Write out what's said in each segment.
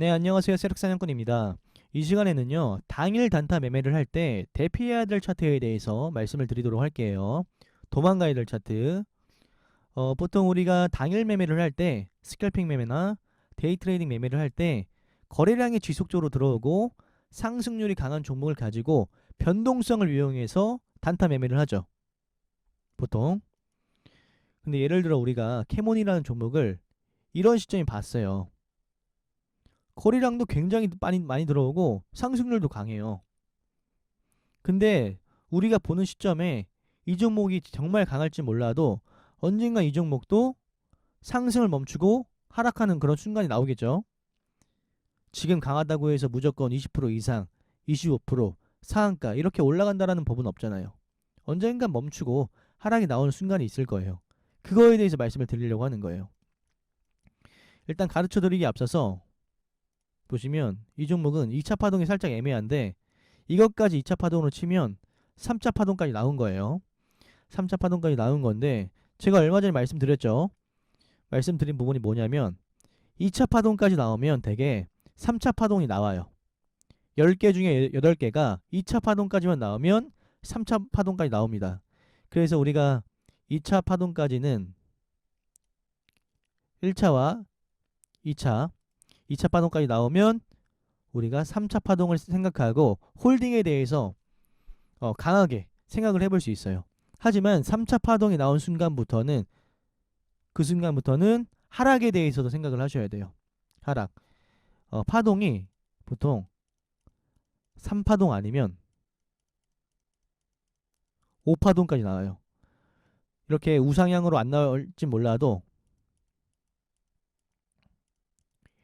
네, 안녕하세요. 세력사냥꾼입니다. 이 시간에는요, 당일 단타 매매를 할 때 대피해야 될 차트에 대해서 말씀을 드리도록 할게요. 도망가야 될 차트. 보통 우리가 당일 매매를 할 때, 스캘핑 매매나 데이 트레이딩 매매를 할 때, 거래량이 지속적으로 들어오고 상승률이 강한 종목을 가지고 변동성을 이용해서 단타 매매를 하죠. 보통. 근데 예를 들어 우리가 캐몬이라는 종목을 이런 시점에 봤어요. 거래량도 굉장히 많이 들어오고 상승률도 강해요. 근데 우리가 보는 시점에 이 종목이 정말 강할지 몰라도 언젠가 이 종목도 상승을 멈추고 하락하는 그런 순간이 나오겠죠. 지금 강하다고 해서 무조건 20% 이상, 25%, 상한가 이렇게 올라간다라는 법은 없잖아요. 언젠가 멈추고 하락이 나오는 순간이 있을 거예요. 그거에 대해서 말씀을 드리려고 하는 거예요. 일단 가르쳐 드리기 앞서서 보시면 이 종목은 2차 파동이 살짝 애매한데 이것까지 2차 파동으로 치면 3차 파동까지 나온 거예요. 3차 파동까지 나온 건데 제가 얼마 전에 말씀드렸죠. 말씀드린 부분이 뭐냐면 2차 파동까지 나오면 대개 3차 파동이 나와요. 10개 중에 8개가 2차 파동까지만 나오면 3차 파동까지 나옵니다. 그래서 우리가 2차 파동까지는 1차와 2차 파동까지 나오면 우리가 3차 파동을 생각하고 홀딩에 대해서 강하게 생각을 해볼 수 있어요. 하지만 3차 파동이 나온 순간부터는 그 순간부터는 하락에 대해서도 생각을 하셔야 돼요. 하락. 파동이 보통 3파동 아니면 5파동까지 나와요. 이렇게 우상향으로 안 나올지 몰라도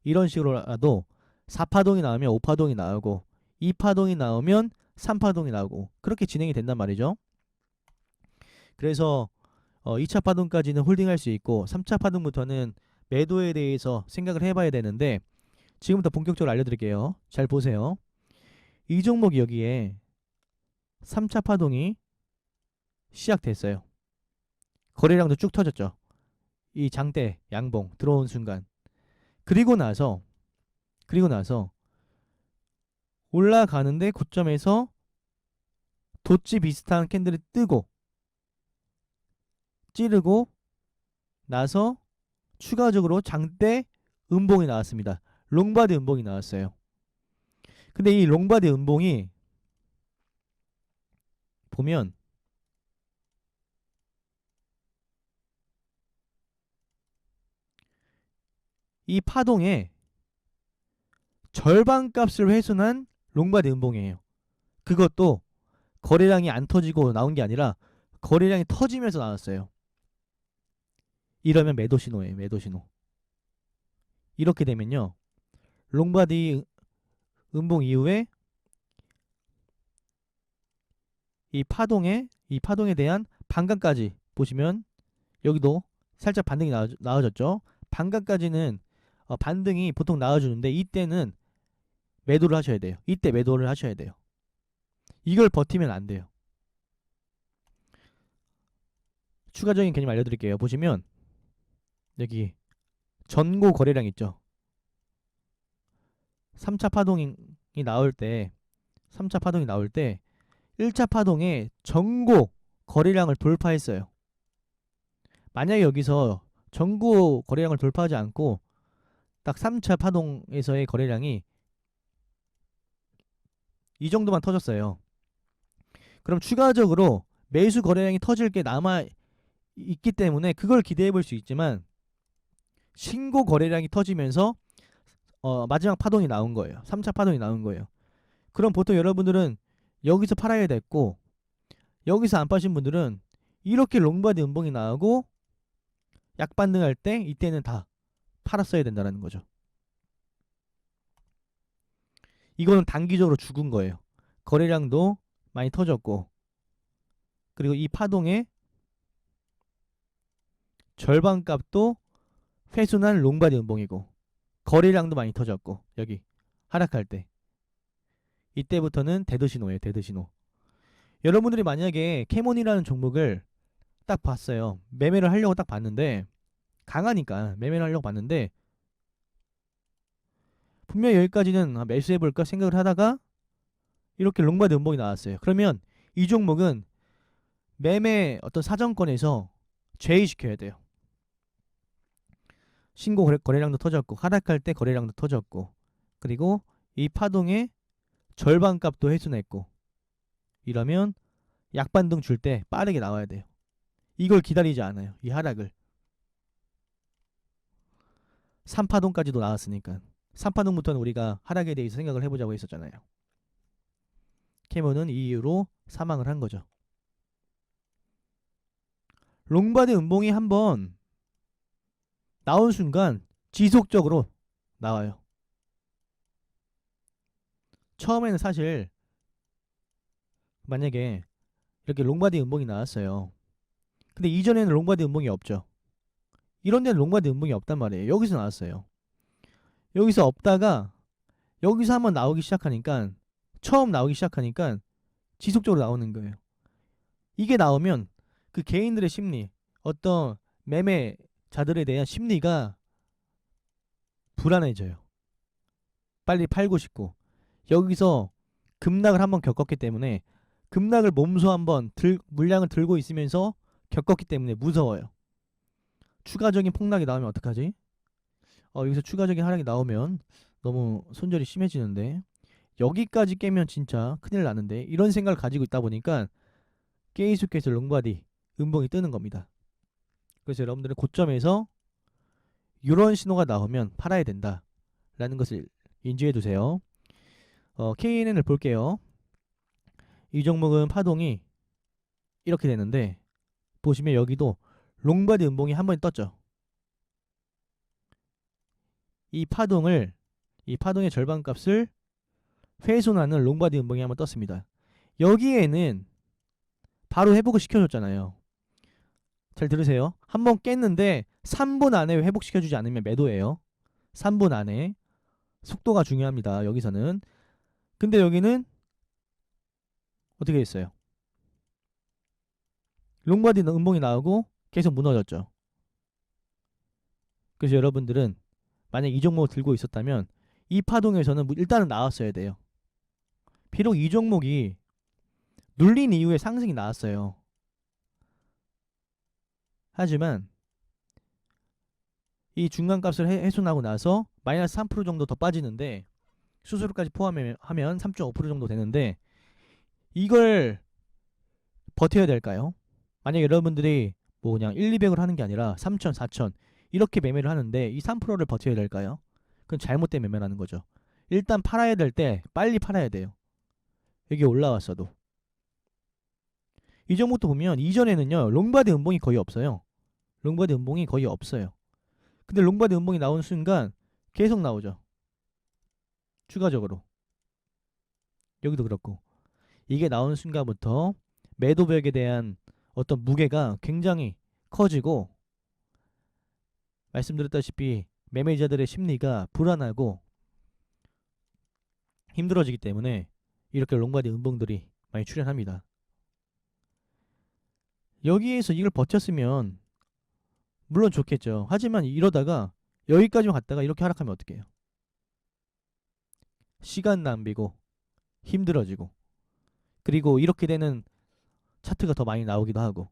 이런 식으로라도 4파동이 나오면 5파동이 나오고 2파동이 나오면 3파동이 나오고 그렇게 진행이 된단 말이죠. 그래서 2차 파동까지는 홀딩할 수 있고 3차 파동부터는 매도에 대해서 생각을 해봐야 되는데 지금부터 본격적으로 알려드릴게요. 잘 보세요. 이 종목이 여기에 3차 파동이 시작됐어요. 거래량도 쭉 터졌죠. 이 장대 양봉 들어온 순간. 그리고 나서 올라가는데 고점에서 도치 비슷한 캔들이 뜨고 찌르고 나서 추가적으로 장대 음봉이 나왔습니다. 롱바디 음봉이 나왔어요. 근데 이 롱바디 음봉이 보면 이 파동의 절반 값을 훼손한 롱바디 음봉이에요. 그것도 거래량이 안 터지고 나온 게 아니라 거래량이 터지면서 나왔어요. 이러면 매도 신호예요. 매도 신호. 이렇게 되면요. 롱바디 음봉 이후에 이 파동에 대한 반감까지 보시면 여기도 살짝 반등이 나와졌죠. 반감까지는 반등이 보통 나와주는데 이때는 매도를 하셔야 돼요. 이때 매도를 하셔야 돼요. 이걸 버티면 안 돼요. 추가적인 개념 알려드릴게요. 보시면 여기 전고 거래량 있죠. 3차 파동이 나올 때 3차 파동이 나올 때 1차 파동에 전고 거래량을 돌파했어요. 만약에 여기서 전고 거래량을 돌파하지 않고 딱 3차 파동에서의 거래량이 이 정도만 터졌어요. 그럼 추가적으로 매수 거래량이 터질 게 남아 있기 때문에 그걸 기대해 볼 수 있지만 신고 거래량이 터지면서 마지막 파동이 나온 거예요. 3차 파동이 나온 거예요. 그럼 보통 여러분들은 여기서 팔아야 됐고 여기서 안 파신 분들은 이렇게 롱바디 음봉이 나오고 약반등할 때 이때는 다 팔았어야 된다는 거죠. 이거는 단기적으로 죽은 거예요. 거래량도 많이 터졌고 그리고 이 파동의 절반 값도 훼손한 롱바디 음봉이고 거래량도 많이 터졌고 여기 하락할 때 이때부터는 데드신호예요. 데드신호. 여러분들이 만약에 캐몬이라는 종목을 딱 봤어요. 매매를 하려고 딱 봤는데 강하니까 매매를 하려고 봤는데 분명히 여기까지는 매수해볼까 생각을 하다가 이렇게 롱바디 음봉이 나왔어요. 그러면 이 종목은 매매 어떤 사정권에서 제외시켜야 돼요. 신고 거래량도 터졌고 하락할 때 거래량도 터졌고 그리고 이 파동의 절반값도 회수냈고 이러면 약반등 줄 때 빠르게 나와야 돼요. 이걸 기다리지 않아요. 이 하락을. 3파동까지도 나왔으니까 3파동부터는 우리가 하락에 대해서 생각을 해보자고 했었잖아요. 캐몬은 이 이유로 사망을 한 거죠. 롱바디 음봉이 한번 나온 순간 지속적으로 나와요. 처음에는 사실 만약에 이렇게 롱바디 음봉이 나왔어요. 근데 이전에는 롱바디 음봉이 없죠. 이런 데는 롱바디 음봉이 없단 말이에요. 여기서 나왔어요. 여기서 없다가 여기서 한번 나오기 시작하니까 처음 나오기 시작하니까 지속적으로 나오는 거예요. 이게 나오면 그 개인들의 심리, 어떤 매매자들에 대한 심리가 불안해져요. 빨리 팔고 싶고 여기서 급락을 한번 겪었기 때문에 급락을 몸소 한번 물량을 들고 있으면서 겪었기 때문에 무서워요. 추가적인 폭락이 나오면 어떡하지? 여기서 추가적인 하락이 나오면 너무 손절이 심해지는데 여기까지 깨면 진짜 큰일 나는데 이런 생각을 가지고 있다 보니까 계속해서 롱바디 음봉이 뜨는 겁니다. 그래서 여러분들은 고점에서 이런 신호가 나오면 팔아야 된다라는 것을 인지해 두세요. KNN을 볼게요. 이 종목은 파동이 이렇게 되는데 보시면 여기도 롱바디 음봉이 한 번 떴죠. 이 파동의 절반값을 훼손하는 롱바디 음봉이 한 번 떴습니다. 여기에는 바로 회복을 시켜줬잖아요. 잘 들으세요. 한 번 깼는데 3분 안에 회복시켜주지 않으면 매도예요. 3분 안에. 속도가 중요합니다. 여기서는. 근데 여기는 어떻게 됐어요? 롱바디 음봉이 나오고 계속 무너졌죠. 그래서 여러분들은 만약 이 종목을 들고 있었다면 이 파동에서는 일단은 나왔어야 돼요. 비록 이 종목이 눌린 이후에 상승이 나왔어요. 하지만 이 중간값을 훼손하고 나서 마이너스 3% 정도 더 빠지는데 수수료까지 포함하면 3.5% 정도 되는데 이걸 버텨야 될까요? 만약 여러분들이 뭐 그냥 1, 200을 하는 게 아니라 3천, 4천 이렇게 매매를 하는데 이 3%를 버텨야 될까요? 그건 잘못된 매매라는 거죠. 일단 팔아야 될 때 빨리 팔아야 돼요. 여기 올라왔어도. 이 종목도 보면 이전에는요 롱바디 음봉이 거의 없어요. 롱바디 음봉이 거의 없어요. 근데 롱바디 음봉이 나오는 순간 계속 나오죠. 추가적으로. 여기도 그렇고. 이게 나오는 순간부터 매도벽에 대한 어떤 무게가 굉장히 커지고 말씀드렸다시피 매매자들의 심리가 불안하고 힘들어지기 때문에 이렇게 롱바디 음봉들이 많이 출현합니다. 여기에서 이걸 버텼으면 물론 좋겠죠. 하지만 이러다가 여기까지만 갔다가 이렇게 하락하면 어떡해요? 시간 낭비고 힘들어지고 그리고 이렇게 되는 차트가 더 많이 나오기도 하고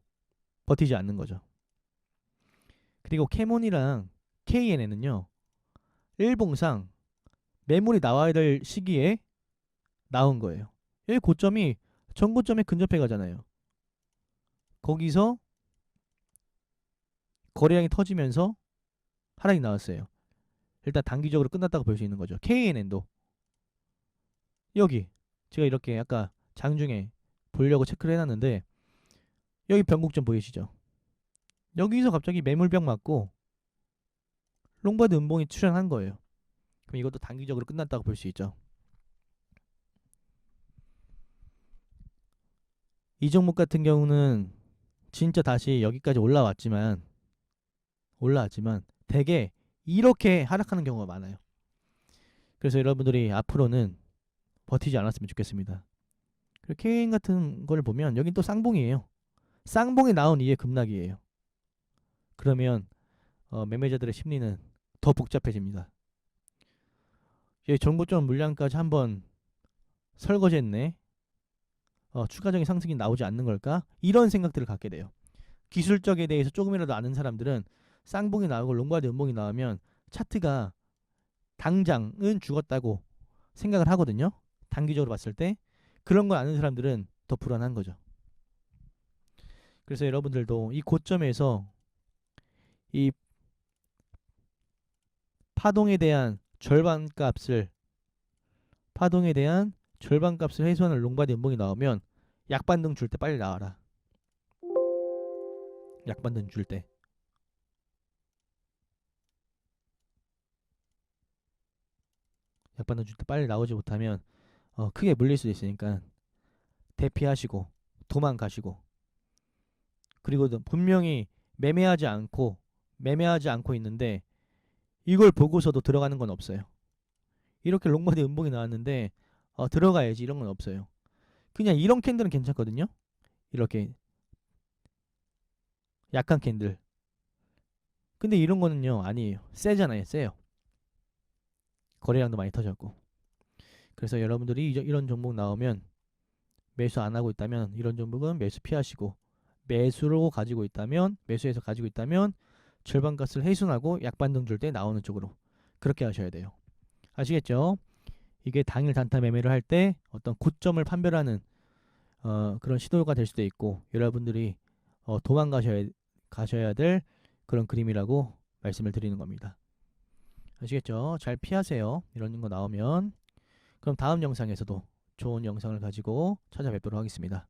버티지 않는 거죠. 그리고 캐몬이랑 KNN은요 일봉상 매물이 나와야 될 시기에 나온 거예요. 여기 고점이 전고점에 근접해 가잖아요. 거기서 거래량이 터지면서 하락이 나왔어요. 일단 단기적으로 끝났다고 볼 수 있는 거죠. KNN도 여기 제가 이렇게 아까 장중에 보려고 체크를 해놨는데 여기 변곡점 보이시죠? 여기서 갑자기 매물병 맞고 롱바드 음봉이 출현한 거예요. 그럼 이것도 단기적으로 끝났다고 볼 수 있죠. 이 종목 같은 경우는 진짜 다시 여기까지 올라왔지만 되게 이렇게 하락하는 경우가 많아요. 그래서 여러분들이 앞으로는 버티지 않았으면 좋겠습니다. 그리고 케인 같은 걸 보면 여긴 또 쌍봉이에요. 쌍봉이 나온 이에 급락이에요. 그러면 매매자들의 심리는 더 복잡해집니다. 여기 정고점 물량까지 한번 설거지했네. 추가적인 상승이 나오지 않는 걸까? 이런 생각들을 갖게 돼요. 기술적에 대해서 조금이라도 아는 사람들은 쌍봉이 나오고 롱바디 음봉이 나오면 차트가 당장은 죽었다고 생각을 하거든요. 단기적으로 봤을 때. 그런 걸 아는 사람들은 더 불안한 거죠. 그래서 여러분들도 이 고점에서 이 파동에 대한 절반값을 해소하는 롱바디 음봉이 나오면 약반등 줄 때 빨리 나와라. 약반등 줄 때. 약반등 줄 때 빨리 나오지 못하면 크게 물릴 수도 있으니까 대피하시고 도망가시고, 그리고 분명히 매매하지 않고 있는데 이걸 보고서도 들어가는 건 없어요. 이렇게 롱바디 음봉이 나왔는데 들어가야지 이런 건 없어요. 그냥 이런 캔들은 괜찮거든요. 이렇게 약한 캔들. 근데 이런 거는요 아니에요. 세잖아요. 세요. 거래량도 많이 터졌고. 그래서 여러분들이 이런 종목 나오면 매수 안 하고 있다면 이런 종목은 매수 피하시고, 매수로 가지고 있다면 매수해서 가지고 있다면 절반값을 해순하고 약반등 줄 때 나오는 쪽으로 그렇게 하셔야 돼요. 아시겠죠? 이게 당일 단타 매매를 할 때 어떤 고점을 판별하는 그런 시도가 될 수도 있고, 여러분들이 가셔야 될 그런 그림이라고 말씀을 드리는 겁니다. 아시겠죠? 잘 피하세요. 이런 거 나오면. 그럼 다음 영상에서도 좋은 영상을 가지고 찾아뵙도록 하겠습니다.